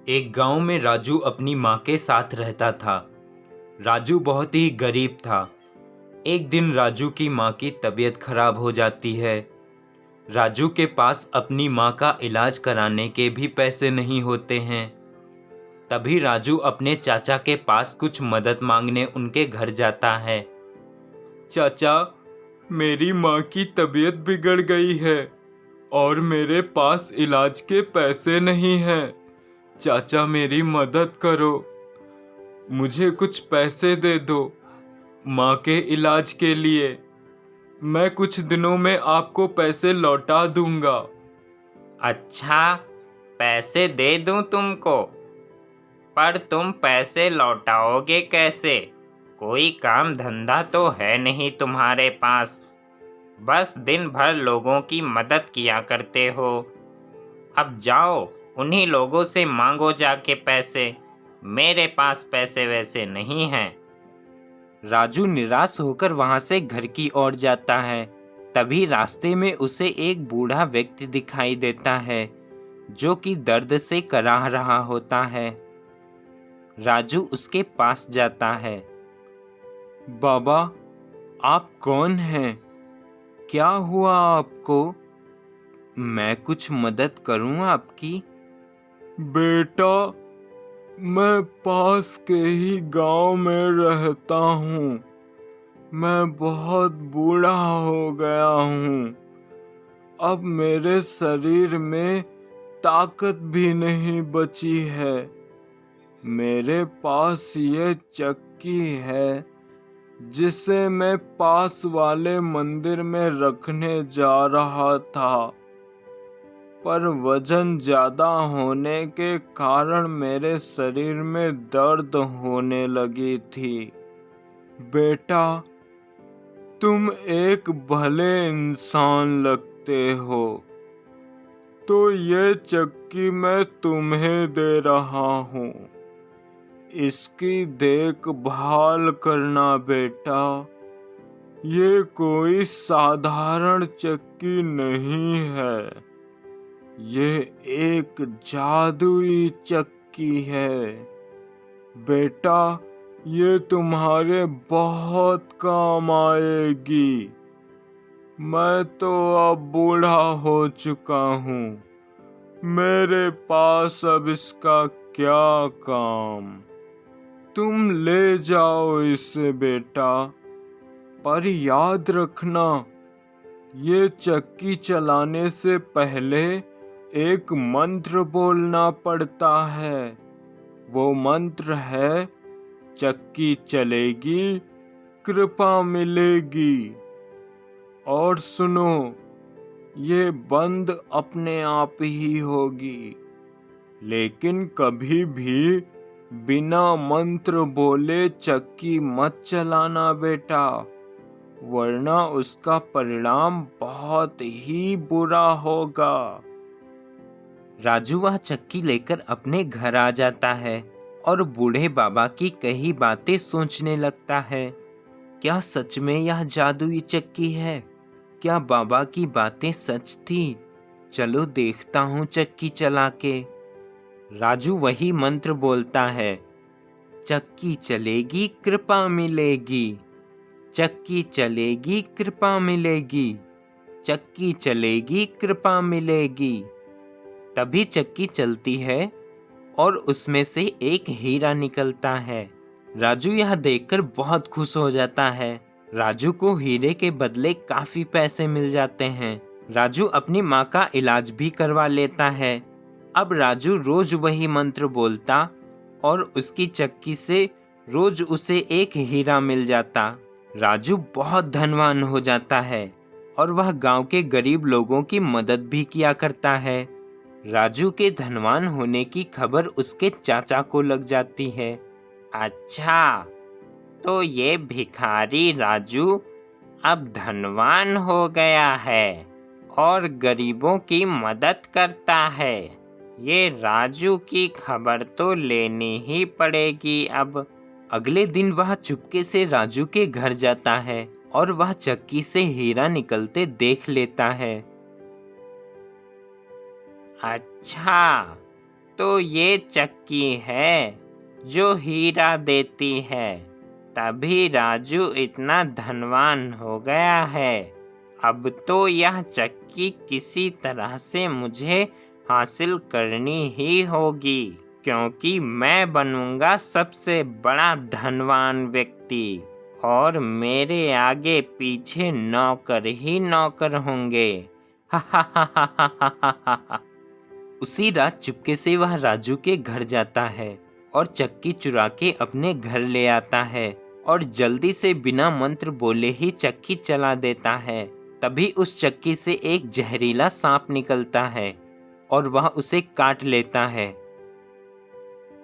एक गांव में राजू अपनी माँ के साथ रहता था। राजू बहुत ही गरीब था। एक दिन राजू की माँ की तबीयत खराब हो जाती है। राजू के पास अपनी माँ का इलाज कराने के भी पैसे नहीं होते हैं। तभी राजू अपने चाचा के पास कुछ मदद मांगने उनके घर जाता है। चाचा, मेरी माँ की तबीयत बिगड़ गई है और मेरे पास इलाज के पैसे नहीं हैं। चाचा, मेरी मदद करो, मुझे कुछ पैसे दे दो माँ के इलाज के लिए। मैं कुछ दिनों में आपको पैसे लौटा दूंगा। अच्छा, पैसे दे दूं तुमको, पर तुम पैसे लौटाओगे कैसे? कोई काम धंधा तो है नहीं तुम्हारे पास, बस दिन भर लोगों की मदद किया करते हो। अब जाओ, उन्हीं लोगों से मांगो जाके पैसे। मेरे पास पैसे वैसे नहीं हैं। राजू निराश होकर वहां से घर की ओर जाता है। तभी रास्ते में उसे एक बूढ़ा व्यक्ति दिखाई देता है जो कि दर्द से कराह रहा होता है। राजू उसके पास जाता है। बाबा, आप कौन हैं? क्या हुआ आपको? मैं कुछ मदद करूं आपकी? बेटा, मैं पास के ही गांव में रहता हूँ। मैं बहुत बूढ़ा हो गया हूँ। अब मेरे शरीर में ताकत भी नहीं बची है। मेरे पास ये चक्की है जिसे मैं पास वाले मंदिर में रखने जा रहा था, पर वजन ज्यादा होने के कारण मेरे शरीर में दर्द होने लगी थी। बेटा, तुम एक भले इंसान लगते हो, तो ये चक्की मैं तुम्हें दे रहा हूँ। इसकी देखभाल करना बेटा। ये कोई साधारण चक्की नहीं है, ये एक जादुई चक्की है। बेटा, ये तुम्हारे बहुत काम आएगी। मैं तो अब बूढ़ा हो चुका हूँ, मेरे पास अब इसका क्या काम। तुम ले जाओ इसे बेटा, पर याद रखना, ये चक्की चलाने से पहले एक मंत्र बोलना पड़ता है। वो मंत्र है, चक्की चलेगी, कृपा मिलेगी। और सुनो, ये बंद अपने आप ही होगी, लेकिन कभी भी बिना मंत्र बोले चक्की मत चलाना बेटा, वरना उसका परिणाम बहुत ही बुरा होगा। राजू वह चक्की लेकर अपने घर आ जाता है और बूढ़े बाबा की कई बातें सोचने लगता है। क्या सच में यह जादुई चक्की है? क्या बाबा की बातें सच थी? चलो देखता हूँ चक्की चला के। राजू वही मंत्र बोलता है, चक्की चलेगी कृपा मिलेगी, चक्की चलेगी कृपा मिलेगी, चक्की चलेगी कृपा मिलेगी। तभी चक्की चलती है और उसमें से एक हीरा निकलता है। राजू यह देखकर बहुत खुश हो जाता है। राजू को हीरे के बदले काफी पैसे मिल जाते हैं। राजू अपनी माँ का इलाज भी करवा लेता है। अब राजू रोज वही मंत्र बोलता और उसकी चक्की से रोज उसे एक हीरा मिल जाता। राजू बहुत धनवान हो जाता है और वह गांव के गरीब लोगों की मदद भी किया करता है। राजू के धनवान होने की खबर उसके चाचा को लग जाती है। अच्छा, तो ये भिखारी राजू अब धनवान हो गया है और गरीबों की मदद करता है। ये राजू की खबर तो लेनी ही पड़ेगी अब। अगले दिन वह चुपके से राजू के घर जाता है और वह चक्की से हीरा निकलते देख लेता है। अच्छा, तो ये चक्की है जो हीरा देती है, तभी राजू इतना धनवान हो गया है। अब तो यह चक्की किसी तरह से मुझे हासिल करनी ही होगी, क्योंकि मैं बनूंगा सबसे बड़ा धनवान व्यक्ति और मेरे आगे पीछे नौकर ही नौकर होंगे। हा हा हा हा हा हा हा हा। उसी रात चुपके से वह राजू के घर जाता है और चक्की चुरा के अपने घर ले आता है और जल्दी से बिना मंत्र बोले ही चक्की चला देता है। तभी उस चक्की से एक जहरीला सांप निकलता है और वह उसे काट लेता है